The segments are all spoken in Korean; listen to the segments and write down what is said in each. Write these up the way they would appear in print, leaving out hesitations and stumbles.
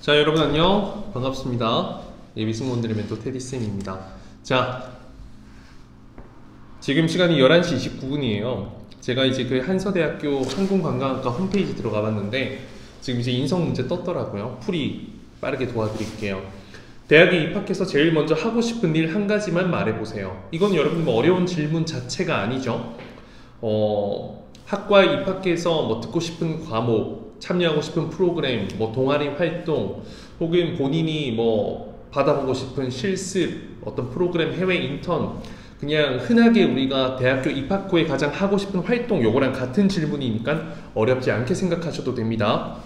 자, 여러분 안녕, 반갑습니다. 예비승무원들의 멘토 테디쌤입니다. 자, 지금 시간이 11시 29분이에요 제가 이제 그 한서대학교 항공관광학과 홈페이지 들어가 봤는데 지금 이제 인성 문제 떴더라고요. 풀이 빠르게 도와드릴게요. 대학에 입학해서 제일 먼저 하고 싶은 일 한 가지만 말해보세요. 이건 여러분 뭐 어려운 질문 자체가 아니죠. 학과에 입학해서 뭐 듣고 싶은 과목, 참여하고 싶은 프로그램, 뭐 동아리 활동, 혹은 본인이 뭐 받아보고 싶은 실습, 어떤 프로그램, 해외 인턴, 그냥 흔하게 우리가 대학교 입학 후에 가장 하고 싶은 활동, 요거랑 같은 질문이니까 어렵지 않게 생각하셔도 됩니다.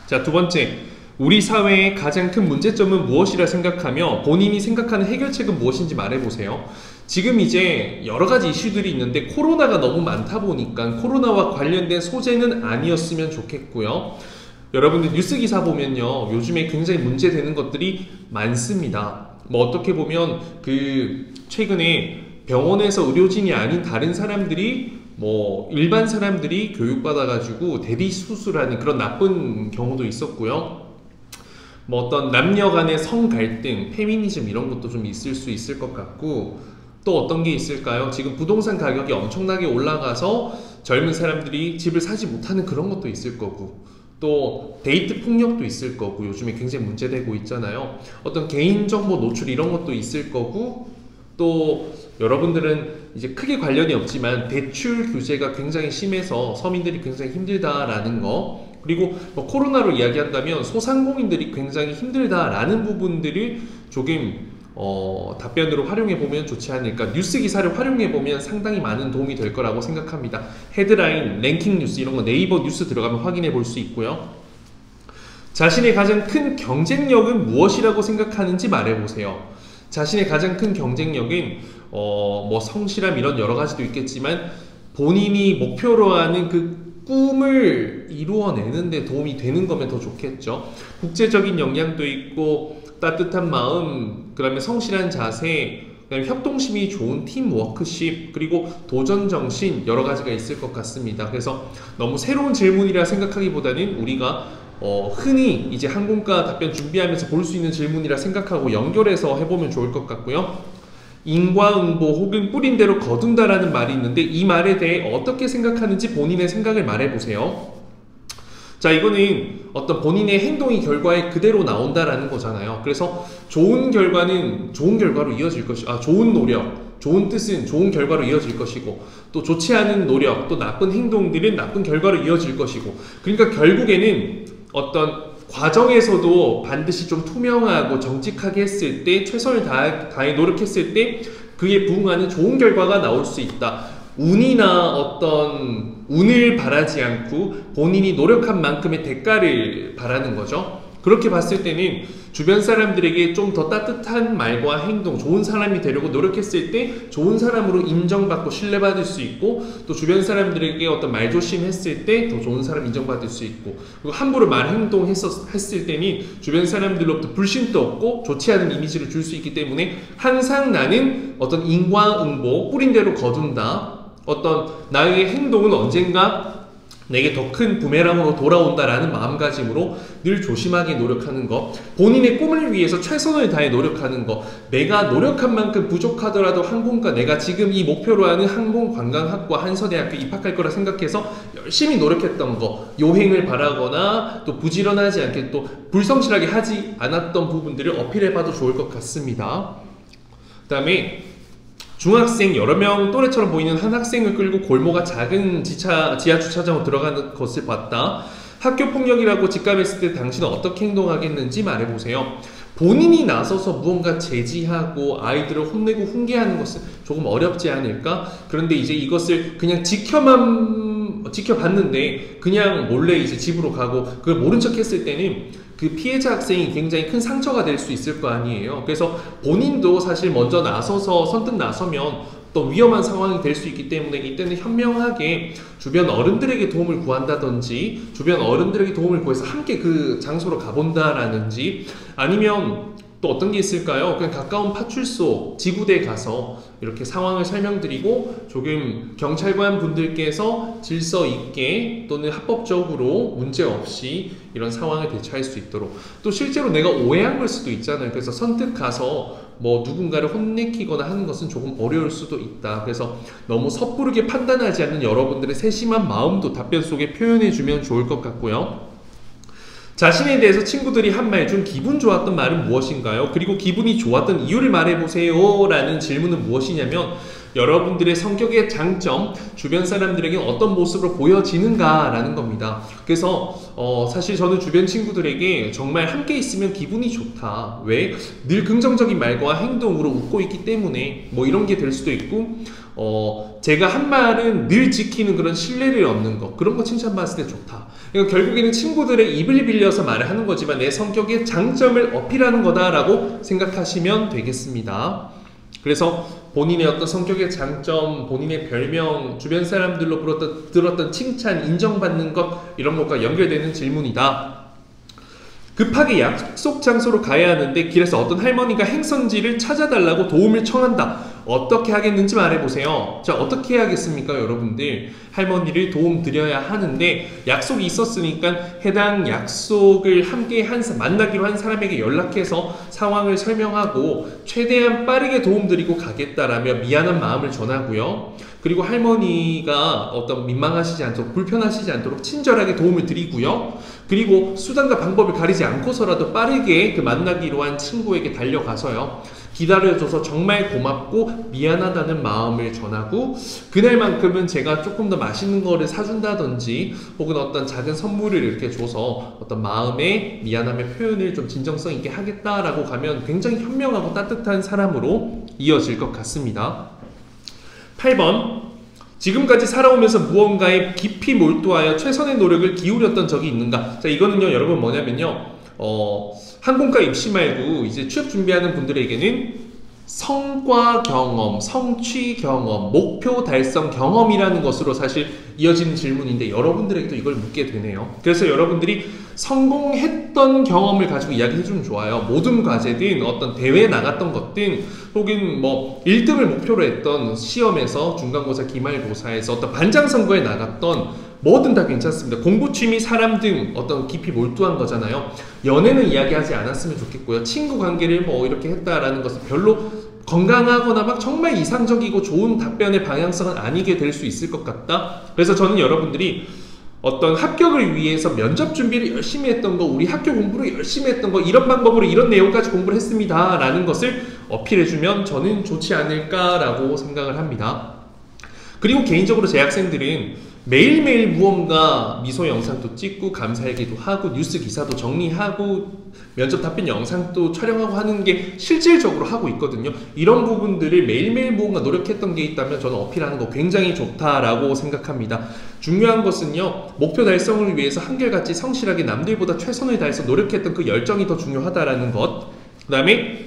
자, 두 번째, 우리 사회의 가장 큰 문제점은 무엇이라 생각하며 본인이 생각하는 해결책은 무엇인지 말해보세요. 지금 이제 여러가지 이슈들이 있는데 코로나가 너무 많다 보니까 코로나와 관련된 소재는 아니었으면 좋겠고요. 여러분들 뉴스 기사 보면요, 요즘에 굉장히 문제되는 것들이 많습니다. 뭐 어떻게 보면 그 최근에 병원에서 의료진이 아닌 다른 사람들이 뭐 일반 사람들이 교육받아가지고 대리 수술하는 그런 나쁜 경우도 있었고요. 뭐 어떤 남녀 간의 성 갈등, 페미니즘 이런 것도 좀 있을 수 있을 것 같고, 또 어떤 게 있을까요? 지금 부동산 가격이 엄청나게 올라가서 젊은 사람들이 집을 사지 못하는 그런 것도 있을 거고, 또 데이트 폭력도 있을 거고, 요즘에 굉장히 문제되고 있잖아요. 어떤 개인정보 노출 이런 것도 있을 거고, 또 여러분들은 이제 크게 관련이 없지만 대출 규제가 굉장히 심해서 서민들이 굉장히 힘들다라는 거, 그리고 뭐 코로나로 이야기한다면 소상공인들이 굉장히 힘들다라는 부분들을 조금 답변으로 활용해보면 좋지 않을까. 뉴스 기사를 활용해보면 상당히 많은 도움이 될 거라고 생각합니다. 헤드라인, 랭킹 뉴스 이런 거 네이버 뉴스 들어가면 확인해 볼 수 있고요. 자신의 가장 큰 경쟁력은 무엇이라고 생각하는지 말해보세요. 자신의 가장 큰 경쟁력은 뭐 성실함 이런 여러 가지도 있겠지만 본인이 목표로 하는 그 꿈을 이루어내는 데 도움이 되는 거면 더 좋겠죠. 국제적인 역량도 있고 따뜻한 마음, 그 다음에 성실한 자세, 그다음에 협동심이 좋은 팀워크십, 그리고 도전정신 여러 가지가 있을 것 같습니다. 그래서 너무 새로운 질문이라 생각하기보다는 우리가 흔히 이제 항공과 답변 준비하면서 볼 수 있는 질문이라 생각하고 연결해서 해보면 좋을 것 같고요. 인과응보 혹은 뿌린 대로 거둔다라는 말이 있는데 이 말에 대해 어떻게 생각하는지 본인의 생각을 말해보세요. 자, 이거는 어떤 본인의 행동이 결과에 그대로 나온다라는 거잖아요. 그래서 좋은 결과는 좋은 결과로 이어질 것이고, 좋은 노력, 좋은 뜻은 좋은 결과로 이어질 것이고, 또 좋지 않은 노력, 또 나쁜 행동들은 나쁜 결과로 이어질 것이고, 그러니까 결국에는 어떤 과정에서도 반드시 좀 투명하고 정직하게 했을 때, 최선을 다해 노력했을 때 그에 부응하는 좋은 결과가 나올 수 있다. 운이나 어떤 운을 바라지 않고 본인이 노력한 만큼의 대가를 바라는 거죠. 그렇게 봤을 때는 주변 사람들에게 좀 더 따뜻한 말과 행동, 좋은 사람이 되려고 노력했을 때 좋은 사람으로 인정받고 신뢰받을 수 있고, 또 주변 사람들에게 어떤 말조심 했을 때 더 좋은 사람 인정받을 수 있고, 그리고 함부로 말 행동했을 때는 주변 사람들로부터 불신도 없고 좋지 않은 이미지를 줄 수 있기 때문에 항상 나는 어떤 인과응보, 뿌린 대로 거둔다, 어떤 나의 행동은 언젠가 내게 더 큰 부메랑으로 돌아온다라는 마음가짐으로 늘 조심하게 노력하는 것, 본인의 꿈을 위해서 최선을 다해 노력하는 것, 내가 노력한 만큼 부족하더라도 항공과 내가 지금 이 목표로 하는 항공관광학과 한서대학교 입학할 거라 생각해서 열심히 노력했던 것, 요행을 바라거나 또 부지런하지 않게 또 불성실하게 하지 않았던 부분들을 어필해봐도 좋을 것 같습니다. 그 다음에 중학생 여러 명 또래처럼 보이는 한 학생을 끌고 골모가 작은 지하 주차장으로 들어가는 것을 봤다. 학교 폭력이라고 직감했을 때 당신은 어떻게 행동하겠는지 말해보세요. 본인이 나서서 무언가 제지하고 아이들을 혼내고 훈계하는 것은 조금 어렵지 않을까? 그런데 이제 이것을 그냥 지켜봤는데 그냥 몰래 이제 집으로 가고 그걸 모른 척 했을 때는 그 피해자 학생이 굉장히 큰 상처가 될 수 있을 거 아니에요. 그래서 본인도 사실 먼저 나서서 선뜻 나서면 또 위험한 상황이 될 수 있기 때문에 이때는 현명하게 주변 어른들에게 도움을 구한다든지, 주변 어른들에게 도움을 구해서 함께 그 장소로 가본다라든지, 아니면 또 어떤 게 있을까요? 그냥 가까운 파출소, 지구대에 가서 이렇게 상황을 설명드리고 조금 경찰관 분들께서 질서 있게 또는 합법적으로 문제 없이 이런 상황을 대처할 수 있도록, 또 실제로 내가 오해한 걸 수도 있잖아요. 그래서 선뜻 가서 뭐 누군가를 혼내키거나 하는 것은 조금 어려울 수도 있다. 그래서 너무 섣부르게 판단하지 않는 여러분들의 세심한 마음도 답변 속에 표현해주면 좋을 것 같고요. 자신에 대해서 친구들이 한 말 중 기분 좋았던 말은 무엇인가요? 그리고 기분이 좋았던 이유를 말해보세요 라는 질문은 무엇이냐면, 여러분들의 성격의 장점, 주변 사람들에게 어떤 모습으로 보여지는가 라는 겁니다. 그래서 사실 저는 주변 친구들에게 정말 함께 있으면 기분이 좋다. 왜? 늘 긍정적인 말과 행동으로 웃고 있기 때문에 뭐 이런 게 될 수도 있고, 제가 한 말은 늘 지키는 그런 신뢰를 얻는 것, 그런 거 칭찬받았을 때 좋다. 그러니까 결국에는 친구들의 입을 빌려서 말을 하는 거지만 내 성격의 장점을 어필하는 거다라고 생각하시면 되겠습니다. 그래서 본인의 어떤 성격의 장점, 본인의 별명, 주변 사람들로 들었던 칭찬, 인정받는 것, 이런 것과 연결되는 질문이다. 급하게 약속 장소로 가야 하는데 길에서 어떤 할머니가 행선지를 찾아달라고 도움을 청한다. 어떻게 하겠는지 말해보세요. 자, 어떻게 해야겠습니까, 여러분들? 할머니를 도움 드려야 하는데 약속이 있었으니까 해당 약속을 함께 만나기로 한 사람에게 연락해서 상황을 설명하고 최대한 빠르게 도움 드리고 가겠다라며 미안한 마음을 전하고요. 그리고 할머니가 어떤 민망하시지 않도록, 불편하시지 않도록 친절하게 도움을 드리고요. 그리고 수단과 방법을 가리지 않고서라도 빠르게 그 만나기로 한 친구에게 달려가서요, 기다려줘서 정말 고맙고 미안하다는 마음을 전하고, 그날만큼은 제가 조금 더 맛있는 거를 사준다든지 혹은 어떤 작은 선물을 이렇게 줘서 어떤 마음의 미안함의 표현을 좀 진정성 있게 하겠다라고 가면 굉장히 현명하고 따뜻한 사람으로 이어질 것 같습니다. 8번, 지금까지 살아오면서 무언가에 깊이 몰두하여 최선의 노력을 기울였던 적이 있는가? 자, 이거는요, 여러분 뭐냐면요, 항공과 입시 말고 이제 취업 준비하는 분들에게는 성과 경험, 성취 경험, 목표 달성 경험이라는 것으로 사실 이어지는 질문인데 여러분들에게도 이걸 묻게 되네요. 그래서 여러분들이 성공했던 경험을 가지고 이야기해주면 좋아요. 모든 과제든 어떤 대회에 나갔던 것든 혹은 뭐 1등을 목표로 했던 시험에서 중간고사, 기말고사에서 어떤 반장선거에 나갔던 뭐든 다 괜찮습니다. 공부, 취미, 사람 등 어떤 깊이 몰두한 거잖아요. 연애는 이야기하지 않았으면 좋겠고요. 친구 관계를 뭐 이렇게 했다라는 것은 별로 건강하거나 막 정말 이상적이고 좋은 답변의 방향성은 아니게 될 수 있을 것 같다. 그래서 저는 여러분들이 어떤 합격을 위해서 면접 준비를 열심히 했던 거, 우리 학교 공부를 열심히 했던 거, 이런 방법으로 이런 내용까지 공부를 했습니다 라는 것을 어필해주면 저는 좋지 않을까라고 생각을 합니다. 그리고 개인적으로 제 학생들은 매일매일 무언가 미소 영상도 찍고 감사일기도 하고 뉴스 기사도 정리하고 면접 답변 영상도 촬영하고 하는 게 실질적으로 하고 있거든요. 이런 부분들을 매일매일 무언가 노력했던 게 있다면 저는 어필하는 거 굉장히 좋다라고 생각합니다. 중요한 것은요, 목표 달성을 위해서 한결같이 성실하게 남들보다 최선을 다해서 노력했던 그 열정이 더 중요하다라는 것. 그 다음에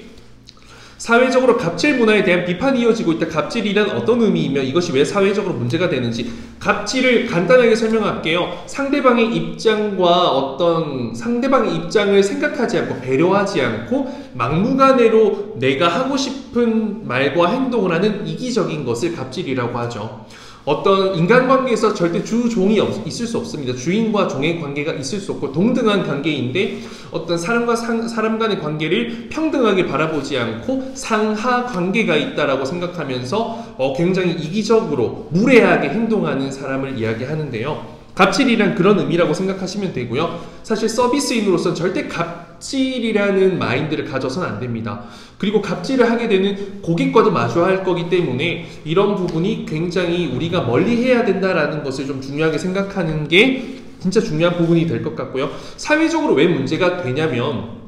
사회적으로 갑질 문화에 대한 비판이 이어지고 있다. 갑질이란 어떤 의미이며 이것이 왜 사회적으로 문제가 되는지, 갑질을 간단하게 설명할게요. 상대방의 입장과 어떤 상대방의 입장을 생각하지 않고 배려하지 않고 막무가내로 내가 하고 싶은 말과 행동을 하는 이기적인 것을 갑질이라고 하죠. 어떤 인간관계에서 절대 주종이 있을 수 없습니다. 주인과 종의 관계가 있을 수 없고 동등한 관계인데 어떤 사람과 사람 간의 관계를 평등하게 바라보지 않고 상하 관계가 있다라고 생각하면서 굉장히 이기적으로 무례하게 행동하는 사람을 이야기하는데요. 갑질이란 그런 의미라고 생각하시면 되고요. 사실 서비스인으로서는 절대 갑질이라는 마인드를 가져서는 안 됩니다. 그리고 갑질을 하게 되는 고객과도 마주할 거기 때문에 이런 부분이 굉장히 우리가 멀리 해야 된다라는 것을 좀 중요하게 생각하는 게 진짜 중요한 부분이 될 것 같고요. 사회적으로 왜 문제가 되냐면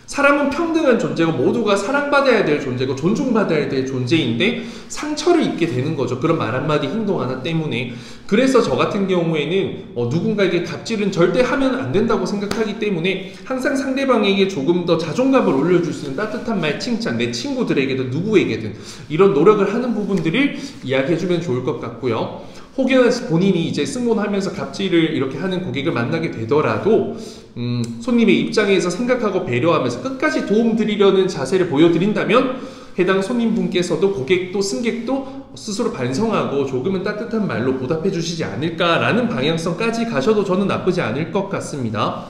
사람은 평등한 존재고 모두가 사랑받아야 될 존재고 존중받아야 될 존재인데 상처를 입게 되는 거죠. 그런 말 한마디, 행동 하나 때문에. 그래서 저 같은 경우에는 누군가에게 갑질은 절대 하면 안 된다고 생각하기 때문에 항상 상대방에게 조금 더 자존감을 올려줄 수 있는 따뜻한 말, 칭찬, 내 친구들에게든 누구에게든 이런 노력을 하는 부분들을 이야기해주면 좋을 것 같고요. 혹여나 본인이 이제 승무원하면서 갑질을 이렇게 하는 고객을 만나게 되더라도 손님의 입장에서 생각하고 배려하면서 끝까지 도움드리려는 자세를 보여드린다면 해당 손님분께서도 고객도 승객도 스스로 반성하고 조금은 따뜻한 말로 보답해 주시지 않을까라는 방향성까지 가셔도 저는 나쁘지 않을 것 같습니다.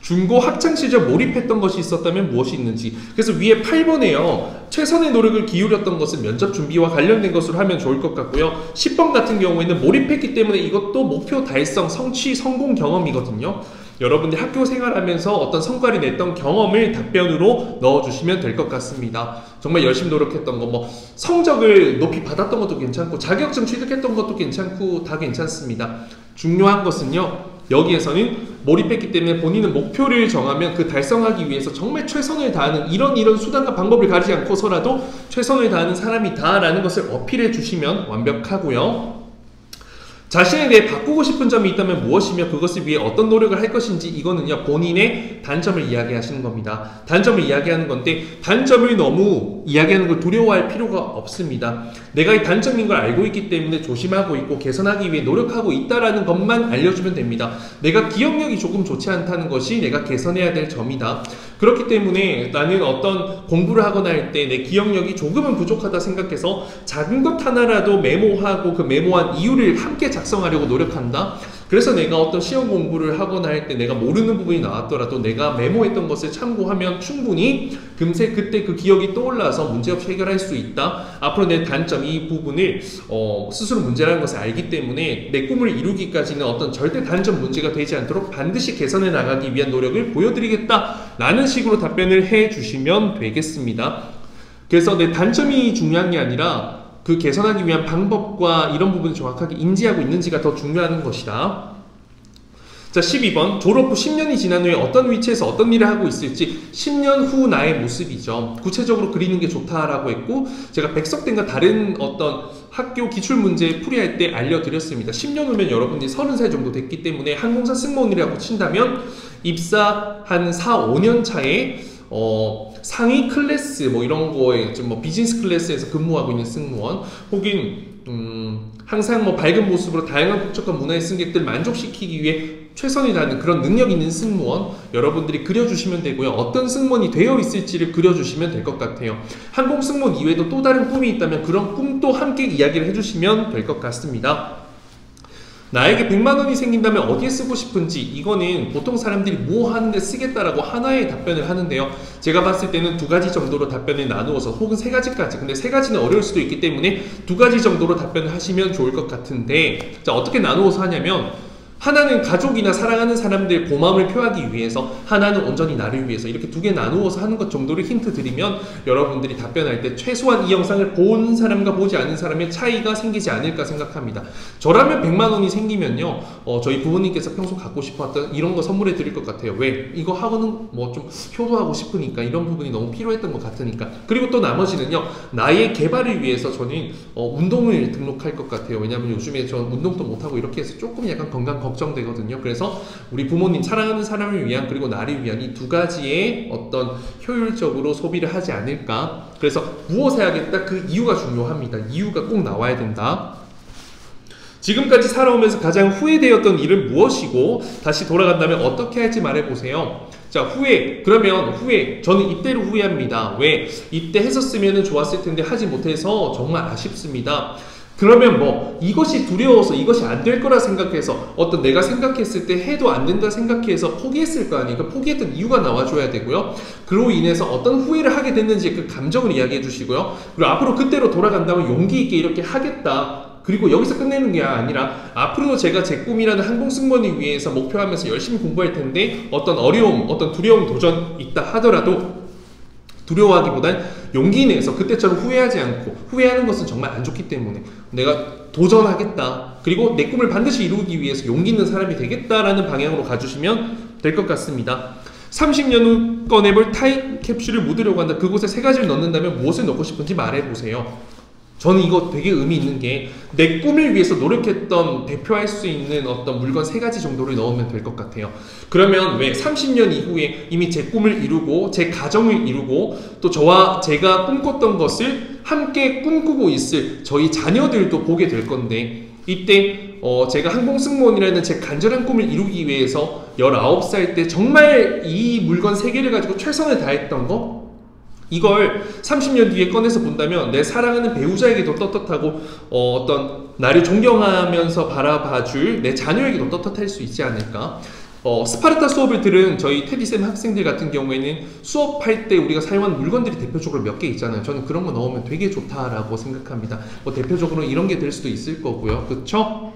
중고 학창시절 몰입했던 것이 있었다면 무엇이 있는지. 그래서 위에 8번에요. 최선의 노력을 기울였던 것은 면접 준비와 관련된 것으로 하면 좋을 것 같고요. 10번 같은 경우에는 몰입했기 때문에 이것도 목표 달성, 성취, 성공 경험이거든요. 여러분들 학교 생활하면서 어떤 성과를 냈던 경험을 답변으로 넣어주시면 될 것 같습니다. 정말 열심히 노력했던 거, 뭐 성적을 높이 받았던 것도 괜찮고 자격증 취득했던 것도 괜찮고 다 괜찮습니다. 중요한 것은요, 여기에서는 몰입했기 때문에 본인은 목표를 정하면 그 달성하기 위해서 정말 최선을 다하는 이런 수단과 방법을 가리지 않고서라도 최선을 다하는 사람이다 라는 것을 어필해 주시면 완벽하고요. 자신에 대해 바꾸고 싶은 점이 있다면 무엇이며 그것을 위해 어떤 노력을 할 것인지, 이거는요 본인의 단점을 이야기하시는 겁니다. 단점을 이야기하는 건데 단점을 너무 이야기하는 걸 두려워할 필요가 없습니다. 내가 이 단점인 걸 알고 있기 때문에 조심하고 있고 개선하기 위해 노력하고 있다라는 것만 알려주면 됩니다. 내가 기억력이 조금 좋지 않다는 것이 내가 개선해야 될 점이다. 그렇기 때문에 나는 어떤 공부를 하거나 할 때 내 기억력이 조금은 부족하다 생각해서 작은 것 하나라도 메모하고 그 메모한 이유를 함께 작성하려고 노력한다. 그래서 내가 어떤 시험 공부를 하거나 할 때 내가 모르는 부분이 나왔더라도 내가 메모했던 것을 참고하면 충분히 금세 그때 그 기억이 떠올라서 문제없이 해결할 수 있다. 앞으로 내 단점 이 부분을 스스로 문제라는 것을 알기 때문에 내 꿈을 이루기까지는 어떤 절대 단점 문제가 되지 않도록 반드시 개선해 나가기 위한 노력을 보여드리겠다 라는 식으로 답변을 해 주시면 되겠습니다. 그래서 내 단점이 중요한 게 아니라 그 개선하기 위한 방법과 이런 부분을 정확하게 인지하고 있는지가 더 중요한 것이다. 자, 12번. 졸업 후 10년이 지난 후에 어떤 위치에서 어떤 일을 하고 있을지 10년 후 나의 모습이죠. 구체적으로 그리는 게 좋다라고 했고, 제가 백석대인가 다른 어떤 학교 기출문제 풀이할 때 알려드렸습니다. 10년 후면 여러분들이 30살 정도 됐기 때문에 항공사 승무원이라고 친다면 입사 한 4, 5년 차에 상위 클래스 뭐 이런 거에 좀 뭐 비즈니스 클래스에서 근무하고 있는 승무원, 혹은 항상 뭐 밝은 모습으로 다양한 국적과 문화의 승객들 만족시키기 위해 최선을 다하는 그런 능력 있는 승무원 여러분들이 그려주시면 되고요. 어떤 승무원이 되어 있을지를 그려주시면 될 것 같아요. 항공 승무원 이외에도 또 다른 꿈이 있다면 그런 꿈도 함께 이야기를 해주시면 될 것 같습니다. 나에게 100만 원이 생긴다면 어디에 쓰고 싶은지, 이거는 보통 사람들이 뭐 하는데 쓰겠다라고 하나의 답변을 하는데요. 제가 봤을 때는 두 가지 정도로 답변을 나누어서, 혹은 세 가지까지, 근데 세 가지는 어려울 수도 있기 때문에 두 가지 정도로 답변을 하시면 좋을 것 같은데, 자, 어떻게 나누어서 하냐면 하나는 가족이나 사랑하는 사람들의 고마움을 표하기 위해서, 하나는 온전히 나를 위해서, 이렇게 두 개 나누어서 하는 것 정도를 힌트 드리면 여러분들이 답변할 때 최소한 이 영상을 본 사람과 보지 않은 사람의 차이가 생기지 않을까 생각합니다. 저라면 100만 원이 생기면요, 저희 부모님께서 평소 갖고 싶었던 이런 거 선물해 드릴 것 같아요. 왜? 이거 하고는 뭐 좀 효도하고 싶으니까, 이런 부분이 너무 필요했던 것 같으니까. 그리고 또 나머지는요, 나의 개발을 위해서 저는 운동을 등록할 것 같아요. 왜냐하면 요즘에 저 운동도 못하고 이렇게 해서 조금 약간 건강 걱정되거든요. 그래서 우리 부모님, 사랑하는 사람을 위한, 그리고 나를 위한 이 두 가지의 어떤 효율적으로 소비를 하지 않을까. 그래서 무엇을 해야겠다, 그 이유가 중요합니다. 이유가 꼭 나와야 된다. 지금까지 살아오면서 가장 후회되었던 일은 무엇이고 다시 돌아간다면 어떻게 할지 말해보세요. 자, 후회. 그러면 후회. 저는 이때로 후회합니다. 왜? 이때 했었으면 좋았을 텐데 하지 못해서 정말 아쉽습니다. 그러면 뭐 이것이 두려워서, 이것이 안 될 거라 생각해서, 어떤 내가 생각했을 때 해도 안 된다 생각해서 포기했을 거 아니에요. 포기했던 이유가 나와줘야 되고요. 그로 인해서 어떤 후회를 하게 됐는지 그 감정을 이야기해 주시고요. 그리고 앞으로 그때로 돌아간다면 용기 있게 이렇게 하겠다. 그리고 여기서 끝내는 게 아니라 앞으로도 제가 제 꿈이라는 항공승무원을 위해서 목표하면서 열심히 공부할 텐데 어떤 어려움, 어떤 두려움, 도전 있다 하더라도 두려워하기보단 용기 내서 그때처럼 후회하지 않고, 후회하는 것은 정말 안 좋기 때문에 내가 도전하겠다, 그리고 내 꿈을 반드시 이루기 위해서 용기 있는 사람이 되겠다라는 방향으로 가주시면 될 것 같습니다. 30년 후 꺼내볼 타임캡슐을 묻으려고 한다. 그곳에 세 가지를 넣는다면 무엇을 넣고 싶은지 말해보세요. 저는 이거 되게 의미 있는 게, 내 꿈을 위해서 노력했던, 대표할 수 있는 어떤 물건 세 가지 정도를 넣으면 될 것 같아요. 그러면 왜 30년 이후에 이미 제 꿈을 이루고 제 가정을 이루고 또 저와 제가 꿈꿨던 것을 함께 꿈꾸고 있을 저희 자녀들도 보게 될 건데, 이때 제가 항공승무원이라는 제 간절한 꿈을 이루기 위해서 19살 때 정말 이 물건 3개를 가지고 최선을 다했던 거, 이걸 30년 뒤에 꺼내서 본다면 내 사랑하는 배우자에게도 떳떳하고 어떤 나를 존경하면서 바라봐줄 내 자녀에게도 떳떳할 수 있지 않을까. 스파르타 수업을 들은 저희 테디쌤 학생들 같은 경우에는 수업할 때 우리가 사용하는 물건들이 대표적으로 몇 개 있잖아요. 저는 그런 거 넣으면 되게 좋다라고 생각합니다. 뭐 대표적으로 이런 게 될 수도 있을 거고요. 그쵸?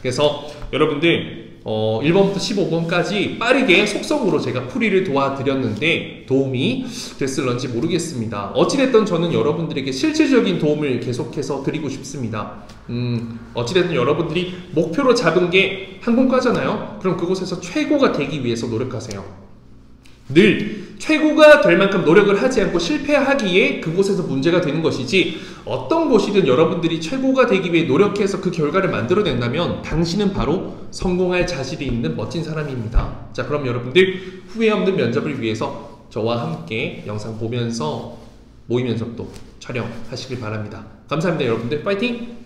그래서 여러분들 1번부터 15번까지 빠르게 속성으로 제가 풀이를 도와드렸는데 도움이 됐을런지 모르겠습니다. 어찌됐든 저는 여러분들에게 실질적인 도움을 계속해서 드리고 싶습니다. 어찌됐든 여러분들이 목표로 잡은 게 항공과잖아요. 그럼 그곳에서 최고가 되기 위해서 노력하세요. 늘 최고가 될 만큼 노력을 하지 않고 실패하기에 그곳에서 문제가 되는 것이지, 어떤 곳이든 여러분들이 최고가 되기 위해 노력해서 그 결과를 만들어낸다면 당신은 바로 성공할 자질이 있는 멋진 사람입니다. 자, 그럼 여러분들 후회 없는 면접을 위해서 저와 함께 영상 보면서 모의 면접도 촬영하시길 바랍니다. 감사합니다. 여러분들 파이팅!